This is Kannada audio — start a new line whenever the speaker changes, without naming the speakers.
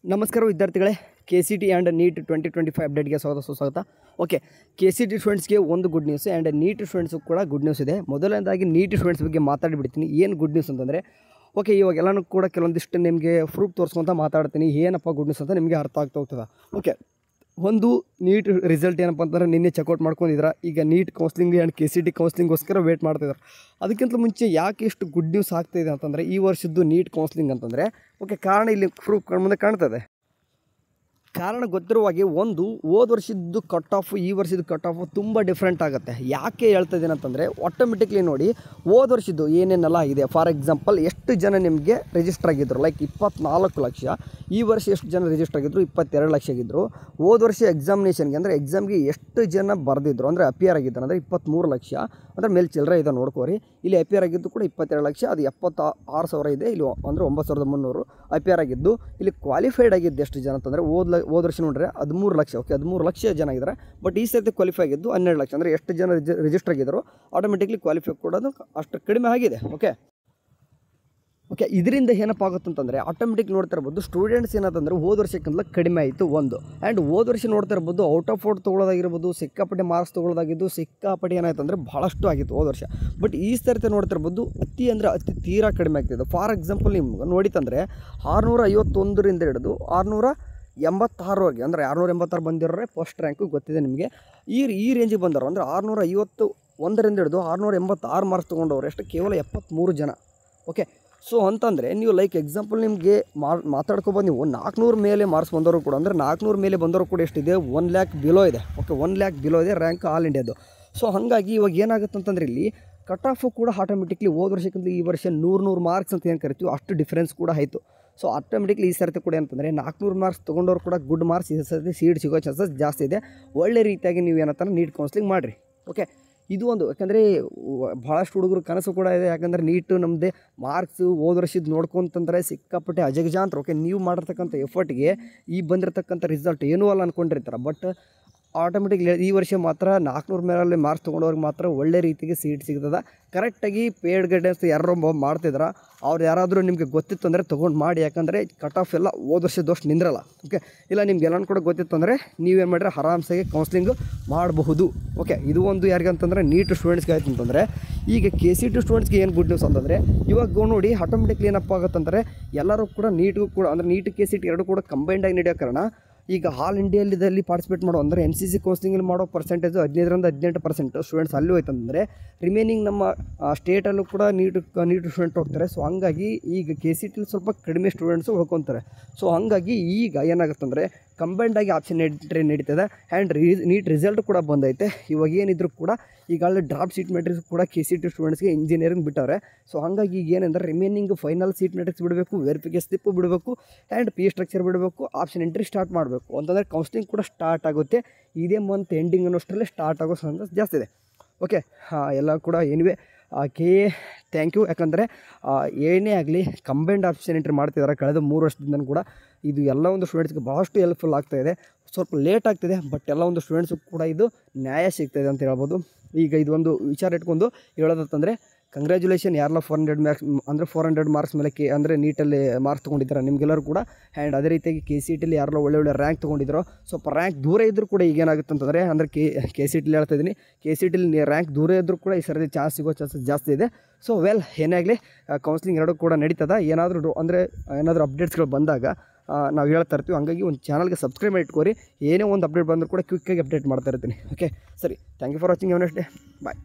ನಮಸ್ಕಾರ ವಿದ್ಯಾರ್ಥಿಗಳೇ, KCT ಆ್ಯಂಡ್ ನೀಟ್ 2025 ಅಪ್ಡೇಟ್ಗೆ ಸುಸ್ವಾಗತ. ಓಕೆ, KCT ಸ್ಟೂಡೆಂಟ್ಸ್ಗೆ ಒಂದು good news and NEET students ಕೂಡ ಗುಡ್ ನ್ಯೂಸ್ ಇದೆ. ಮೊದಲನೇದಾಗಿ ನೀಟ್ ಸ್ಟೂಡೆಂಟ್ಸ್ ಬಗ್ಗೆ ಮಾತಾಡಿಬಿಡ್ತೀನಿ. ಏನು ಗುಡ್ ನ್ಯೂಸ್ ಅಂತಂದರೆ, ಓಕೆ, ಇವಾಗೆಲ್ಲನೂ ಕೂಡ ಕೆಲವೊಂದಿಷ್ಟು ನಿಮಗೆ ಪ್ರೂಫ್ ತೋರಿಸ್ಕೊಂತ ಮಾತಾಡ್ತೀನಿ. ಏನಪ್ಪ ಗುಡ್ ನ್ಯೂಸ್ ಅಂತ ನಿಮಗೆ ಅರ್ಥ ಆಗ್ತಾ ಹೋಗ್ತದೆ. ಓಕೆ, ಒಂದು ನೀಟ್ ರಿಸಲ್ಟ್ ಏನಪ್ಪ ಅಂತಂದರೆ ನಿನ್ನೆ ಚೆಕ್ಔಟ್ ಮಾಡ್ಕೊಂಡಿದ್ರೆ, ಈಗ ನೀಟ್ ಕೌನ್ಸ್ಲಿಂಗ್ ಆ್ಯಂಡ್ KCT ಕೌನ್ಸ್ಲಿಂಗೋಸ್ಕರ ವೇಟ್ ಮಾಡ್ತಿದ್ದಾರೆ. ಅದಕ್ಕಿಂತ ಮುಂಚೆ ಯಾಕೆ ಇಷ್ಟು ಗುಡ್ ನ್ಯೂಸ್ ಆಗ್ತಾಯಿದೆ ಅಂತಂದರೆ, ಈ ವರ್ಷದ್ದು ನೀಟ್ ಕೌನ್ಸ್ಲಿಂಗ್ ಅಂತಂದರೆ, ಓಕೆ, ಕಾರಣ ಇಲ್ಲಿ ಪ್ರೂಫ್ ಮುಂದೆ ಕಾಣ್ತದೆ. ಕಾರಣ ಗೊತ್ತಿರುವಾಗೆ ಒಂದು ಹೋದ ವರ್ಷದ್ದು ಕಟ್ ಆಫ್ ಈ ವರ್ಷದ ಕಟ್ ಆಫ್ ತುಂಬ ಡಿಫ್ರೆಂಟ್ ಆಗುತ್ತೆ. ಯಾಕೆ ಹೇಳ್ತಾ ಇದ್ದೀನಿ ಅಂತಂದರೆ, ಆಟೋಮೆಟಿಕ್ಲಿ ನೋಡಿ ಹೋದ ವರ್ಷದ್ದು ಏನೇನೆಲ್ಲ ಇದೆ. ಫಾರ್ ಎಕ್ಸಾಂಪಲ್, ಎಷ್ಟು ಜನ ನಿಮಗೆ ರಿಜಿಸ್ಟರ್ ಆಗಿದ್ದರು, ಲೈಕ್ 24 ಲಕ್ಷ. ಈ ವರ್ಷ ಎಷ್ಟು ಜನ ರಿಜಿಸ್ಟರ್ ಆಗಿದ್ದರು, 22 ಲಕ್ಷ ಆಗಿದ್ದರು. ಹೋದ ವರ್ಷ ಎಕ್ಸಾಮಿನೇಷನ್ಗೆ ಅಂದರೆ ಎಕ್ಸಾಮ್ಗೆ ಎಷ್ಟು ಜನ ಬರೆದಿದ್ರು ಅಂದರೆ ಅಪಿಯರ್ ಆಗಿದ್ದಾರೆ ಅಂದರೆ 23 ಲಕ್ಷ. ಅಂದರೆ ಮೇಲೆ ಚಿಲ್ಲರೆ ಇದೆ ನೋಡ್ಕೋರಿ. ಇಲ್ಲಿ ಅಪಿಯರ್ ಆಗಿದ್ದು ಕೂಡ 22 ಲಕ್ಷ, ಅದು 76,000 ಇದೆ. ಇಲ್ಲಿ ಅಂದರೆ 9,300 ಅಪಿಯರ್ ಆಗಿದ್ದು. ಇಲ್ಲಿ ಕ್ವಾಲಿಫೈಡ್ ಆಗಿದ್ದು ಎಷ್ಟು ಜನ ಅಂತಂದರೆ ಹೋದ ವರ್ಷ ನೋಡ್ರೆ 13 ಲಕ್ಷ. ಓಕೆ, 13 ಲಕ್ಷ ಜನ ಆಗಿದ್ದಾರೆ. ಬಟ್ ಈ ಸರ್ತಿ ಕ್ವಾಲಿಫೈ ಆಗಿದ್ದು 12 ಲಕ್ಷ. ಅಂದರೆ ಎಷ್ಟು ಜನ ರಿಜಿಸ್ಟರ್ ಆಗಿದ್ರು, ಆಟೋಮೆಟಿಕ್ಲಿ ಕ್ವಾಲಿಫೈ ಕೊಡೋದು ಅಷ್ಟು ಕಡಿಮೆ ಆಗಿದೆ. ಓಕೆ, ಇದರಿಂದ ಏನಪ್ಪ ಆಗುತ್ತಂತಂದರೆ, ಆಟೋಮೆಟಿಕ್ ನೋಡ್ತಾ ಇರ್ಬೋದು ಸ್ಟೂಡೆಂಟ್ಸ್ ಏನಂತಂದರೆ ಹೋದ ವರ್ಷಕ್ಕಿಂತ ಕಡಿಮೆ ಆಯಿತು ಒಂದು. ಆ್ಯಂಡ್ ಹೋದ ವರ್ಷ ನೋಡ್ತಾ ಇರ್ಬೋದು ಔಟ್ ಆಫ್ ಔಟ್ ತೊಗೊಳ್ಳೋದಾಗಿರ್ಬೋದು, ಸಿಕ್ಕಾಪಟ್ಟೆ ಮಾರ್ಕ್ಸ್ ತೊಗೊಳ್ಳೋದಾಗಿದ್ದು, ಸಿಕ್ಕಾಪಟ್ಟೆ ಏನಾಯ್ತು ಅಂದರೆ ಭಾಳಷ್ಟು ಆಗಿತ್ತು ಹೋದ ವರ್ಷ. ಬಟ್ ಈ ಸರ್ತಿ ನೋಡ್ತಾ ಇರ್ಬೋದು ಅತಿ ತೀರಾ ಕಡಿಮೆ ಆಗ್ತಿದೆ. ಫಾರ್ ಎಕ್ಸಾಂಪಲ್ ನಿಮ್ಗೆ ನೋಡಿತಂದರೆ 651ರಿಂದ ಹಿಡಿದು 686ವರೆಗೆ, ಅಂದರೆ 686 ಬಂದಿರೋರೆ ಫಸ್ಟ್ ರ್ಯಾಂಕು ಗೊತ್ತಿದೆ ನಿಮಗೆ. ಈ ರೇಂಜಿಗೆ ಬಂದರು ಅಂದರೆ 651ರಿಂದ ಹಿಡಿದು 686 ಮಾರ್ಕ್ಸ್ ತೊಗೊಂಡವ್ರು ಎಷ್ಟು, ಕೇವಲ 73 ಜನ. ಓಕೆ, ಸೊ ಅಂತಂದರೆ ನೀವು ಲೈಕ್ ಎಕ್ಸಾಂಪಲ್ ನಿಮಗೆ ಮಾತಾಡ್ಕೊಬೋದು. ನೀವು 400 ಮೇಲೆ ಮಾರ್ಕ್ಸ್ ಬಂದವರು ಕೂಡ, ಅಂದರೆ 400 ಮೇಲೆ ಬಂದವರು ಕೂಡ ಎಷ್ಟಿದೆ, 1 ಲ್ಯಾಕ್ ಬಿಲೋ ಇದೆ. ಓಕೆ, 1 ಲ್ಯಾಕ್ ಬಿಲೋ ಇದೆ ರ್ಯಾಂಕ್ ಆಲ್ ಇಂಡಿಯಾದು. ಸೊ ಹಾಗಾಗಿ ಇವಾಗ ಏನಾಗುತ್ತೆ ಅಂತಂದರೆ, ಇಲ್ಲಿ ಕಟ್ ಆಫು ಕೂಡ ಆಟೋಮೆಟಿಕ್ಲಿ ಹೋದ ವರ್ಷಕ್ಕಿಂತ ಈ ವರ್ಷ 100 ಮಾರ್ಕ್ಸ್ ಅಂತ ಏನು ಕರಿತೀವಿ ಅಷ್ಟು ಡಿಫ್ರೆನ್ಸ್ ಕೂಡ ಆಯಿತು. ಸೊ ಆಟೋಮೆಟಿಕ್ಲಿ ಈ ಸರ್ತಿ ಕೂಡ ಅಂತಂದರೆ 400 ಮಾರ್ಕ್ಸ್ ತೊಗೊಂಡವ್ರು ಕೂಡ ಗುಡ್ ಮಾರ್ಕ್ಸ್ ಈ ಸರ್ತಿ ಸೀಟ್ ಸಿಗೋ ಚಾನ್ಸಸ್ ಜಾಸ್ತಿ ಇದೆ. ಒಳ್ಳೆ ರೀತಿಯಾಗಿ ನೀವು ಏನಂತಾರೆ ನೀಟ್ ಕೌನ್ಸ್ಲಿಂಗ್ ಮಾಡಿರಿ. ಓಕೆ, ಇದು ಒಂದು, ಯಾಕಂದರೆ ಭಾಳಷ್ಟು ಹುಡುಗರು ಕನಸು ಕೂಡ ಇದೆ. ಯಾಕಂದರೆ ನೀಟು ನಮ್ಮದೇ ಮಾರ್ಕ್ಸು ಹೋದ ವರ್ಷದ ನೋಡ್ಕೊಂತಂದರೆ ಸಿಕ್ಕಾಪಟ್ಟೆ ಅಜಗಜಾಂತರ. ಓಕೆ, ನೀವು ಮಾಡಿರ್ತಕ್ಕಂಥ ಎಫರ್ಟ್ಗೆ ಈ ಬಂದಿರತಕ್ಕಂಥ ರಿಸಲ್ಟ್ ಏನೂ ಅಲ್ಲ ಅಂದ್ಕೊಂಡಿರ್ತಾರೆ. ಬಟ್ ಆಟೋಮೆಟಿಕ್ಲಿ ಈ ವರ್ಷ ಮಾತ್ರ 400 ಮೇಲೆ ಮಾರ್ಕ್ಸ್ ತೊಗೊಂಡವ್ರಿಗೆ ಮಾತ್ರ ಒಳ್ಳೆ ರೀತಿಗೆ ಸೀಟ್ ಸಿಗ್ತದೆ. ಕರೆಕ್ಟಾಗಿ ಪೇಯ್ಡ್ ಗೈಡೆನ್ಸ್ ಯಾರೋ ಮಾಡ್ತಿದ್ರೆ ಅವ್ರು ಯಾರಾದರೂ ನಿಮಗೆ ಗೊತ್ತಿತ್ತು ಅಂದರೆ ತೊಗೊಂಡು ಮಾಡಿ. ಯಾಕಂದರೆ ಕಟ್ ಆಫ್ ಎಲ್ಲ ಹೋದ ವರ್ಷದಷ್ಟು ನಿಂದ್ರಲ್ಲ. ಓಕೆ, ಇಲ್ಲ ನಿಮ್ಗೆ ಎಲ್ಲನೂ ಕೂಡ ಗೊತ್ತಿತ್ತು ಅಂದರೆ ನೀವೇನು ಮಾಡಿದ್ರೆ ಆರಾಮ್ಸಾಗಿ ಕೌನ್ಸ್ಲಿಂಗು ಮಾಡಬಹುದು. ಓಕೆ, ಇದು ಒಂದು ಯಾರಿಗಂತಂದರೆ ನೀಟ್ ಸ್ಟೂಡೆಂಟ್ಸ್ಗೆ ಆಯ್ತು ಅಂತಂದರೆ. ಈಗ KCT ಸ್ಟೂಡೆಂಟ್ಸ್ಗೆ ಏನು ಗುಡ್ ನ್ಯೂಸ್ ಅಂತಂದರೆ, ಇವಾಗ ನೋಡಿ ಆಟೋಮೆಟಿಕ್ಲಿ ಏನಪ್ಪ ಆಗುತ್ತಂದರೆ ಎಲ್ಲರೂ ಕೂಡ ನೀಟ್ಗೂ ಕೂಡ, ಅಂದರೆ ನೀಟ್ KCT ಎರಡೂ ಕೂಡ ಕಂಬೈಂಡಾಗಿ ನಡೆಯೋ ಕಾರಣ ಈಗ ಆಲ್ ಇಂಡಿಯಾದಲ್ಲಿ ಪಾರ್ಟಿಸಿಪೇಟ್ ಮಾಡೋ ಅಂದರೆ NCC ಕೌನ್ಸ್ಲಿಂಗಲ್ಲಿ ಮಾಡೋ ಪರ್ಸೆಂಟೇಜು 15ರಿಂದ 18% ಸ್ಟೂಡೆಂಟ್ಸ್ ಅಲ್ಲಿ ಹೋಯ್ತಂದರೆ, ರಿಮೈನಿಂಗ್ ನಮ್ಮ ಸ್ಟೇಟಲ್ಲೂ ಕೂಡ ನೀಟ್ ಸ್ಟೂಡೆಂಟ್ ಹೋಗ್ತಾರೆ. ಸೊ ಹಂಗಾಗಿ ಈಗ KCT ಸ್ವಲ್ಪ ಕಡಿಮೆ ಸ್ಟೂಡೆಂಟ್ಸು ಉಳ್ಕೊತಾರೆ. ಸೊ ಹಂಗಾಗಿ ಈಗ ಏನಾಗುತ್ತಂದರೆ ಕಂಬೈಂಡಾಗಿ ಆಪ್ಷನ್ ಎಂಟ್ರಿ ನಡೀತದೆ. ಆ್ಯಂಡ್ ನೀಟ್ ರಿಸಲ್ಟ್ ಕೂಡ ಬಂದೈತೆ. ಇವಾಗ ಏನಿದ್ರು ಕೂಡ ಈಗಾಗಲೇ ಡ್ರಾಪ್ ಸೀಟ್ ಮೆಟ್ರಿಕ್ಸ್ ಕೂಡ KCT ಸ್ಟೂಡೆಂಟ್ಸ್ಗೆ ಇಂಜಿನಿಯರಿಂಗ್ ಬಿಟ್ಟವ್ರೆ. ಸೊ ಹಾಗಾಗಿ ಈಗ ಏನಂದರೆ ರಿಮೈನಿಂಗ್ ಫೈನಲ್ ಸೀಟ್ ಮೆಟ್ರಿಕ್ಸ್ ಬಿಡಬೇಕು, ವೆರಿಫಿಕೇಷನ್ ಸ್ಲಿಪ್ಪು ಬಿಡಬೇಕು, ಆ್ಯಂಡ್ ಪಿ ಸ್ಟ್ರಕ್ಚರ್ ಬಿಡಬೇಕು, ಆಪ್ಷನ್ ಎಂಟ್ರಿ ಸ್ಟಾರ್ಟ್ ಮಾಡಬೇಕು ಅಂತಂದರೆ ಕೌನ್ಸ್ಲಿಂಗ್ ಕೂಡ ಸ್ಟಾರ್ಟ್ ಆಗುತ್ತೆ. ಇದೇ ಮಂತ್ ಎಂಡಿಂಗ್ ಅನ್ನೋಷ್ಟರಲ್ಲೇ ಸ್ಟಾರ್ಟ್ ಆಗೋ ಚಾನ್ಸಸ್ ಜಾಸ್ತಿ ಇದೆ. ಓಕೆ, ಎಲ್ಲ ಕೂಡ ಏನಿವೆ ಥ್ಯಾಂಕ್ ಯು. ಯಾಕಂದರೆ ಏನೇ ಆಗಲಿ ಕಂಬೈಂಡ್ ಆಪ್ಷನ್ ಎಂಟ್ರಿ ಮಾಡ್ತಿದ್ದಾರೆ ಕಳೆದ 3 ವರ್ಷದಿಂದ ಕೂಡ. ಇದು ಎಲ್ಲ ಒಂದು ಸ್ಟೂಡೆಂಟ್ಸ್ಗೆ ಭಾಳಷ್ಟು ಹೆಲ್ಪ್ಫುಲ್ ಆಗ್ತಾಯಿದೆ. ಸ್ವಲ್ಪ ಲೇಟ್ ಆಗ್ತಿದೆ, ಬಟ್ ಎಲ್ಲ ಒಂದು ಸ್ಟೂಡೆಂಟ್ಸು ಕೂಡ ಇದು ನ್ಯಾಯ ಸಿಗ್ತಾಯಿದೆ ಅಂತ ಹೇಳ್ಬೋದು. ಈಗ ಇದೊಂದು ವಿಚಾರ ಇಟ್ಕೊಂಡು ಹೇಳೋದಂತಂದರೆ, ಕಂಗ್ರ್ಯಾಚುಲೇಷನ್ ಯಾರೆಲ್ಲ 400 ಮಾರ್ಕ್ಸ್ ಅಂದರೆ 400 ಮಾರ್ಕ್ಸ್ ಮೇಲೆ ಅಂದರೆ ನೀಟಲ್ಲಿ ಮಾರ್ಕ್ಸ್ ತೊಗೊಂಡಿದ್ದಾರೆ ನಿಮಗೆಲ್ಲರೂ ಕೂಡ. ಆ್ಯಂಡ್ ಅದೇ ರೀತಿಯಾಗಿ KCTಲಿ ಯಾರೆಲ್ಲ ಒಳ್ಳೆ ರ್ಯಾಂಕ್ ತೊಗೊಂಡಿದ್ರು, ಸ್ವಲ್ಪ ರ್ಯಾಂಕ್ ದೂರ ಇದ್ದರೂ ಕೂಡ ಈಗೇನಾಗುತ್ತೆ ಅಂತಂದರೆ, ಅಂದರೆ KCTಲಿ ಹೇಳ್ತಾ ಇದ್ದೀನಿ, KCTಲಿ ರ್ಯಾಂಕ್ ದೂರ ಇದ್ದರೂ ಕೂಡ ಈ ಸರಿ ಚಾನ್ಸ್ ಸಿಗೋ ಚಾನ್ಸಸ್ ಜಾಸ್ತಿ ಇದೆ. ಸೊ ಏನೇ ಆಗಲಿ ಕೌನ್ಸ್ಲಿಂಗ್ ಎರಡೂ ಕೂಡ ನಡೀತದೆ. ಏನಾದರೂ ಅಪ್ಡೇಟ್ಸ್ಗಳು ಬಂದಾಗ ನಾವು ಹೇಳ್ತಾ ಇರ್ತೀವಿ. ಹಂಗಾಗಿ ಒಂದು ಚಾನಲ್ಗೆ ಸಬ್ಸ್ಕ್ರೈಬ್ ಮಾಡಿ ಇಟ್ಕೋರಿ. ಏನೇ ಒಂದು ಅಪ್ಡೇಟ್ ಬಂದರೂ ಕೂಡ ಕ್ವಿಕ್ಕಾಗಿ ಅಪ್ಡೇಟ್ ಮಾಡ್ತಾ ಇರ್ತೀನಿ. ಓಕೆ, ಸರಿ, thank you for watching. Have a nice day. Bye.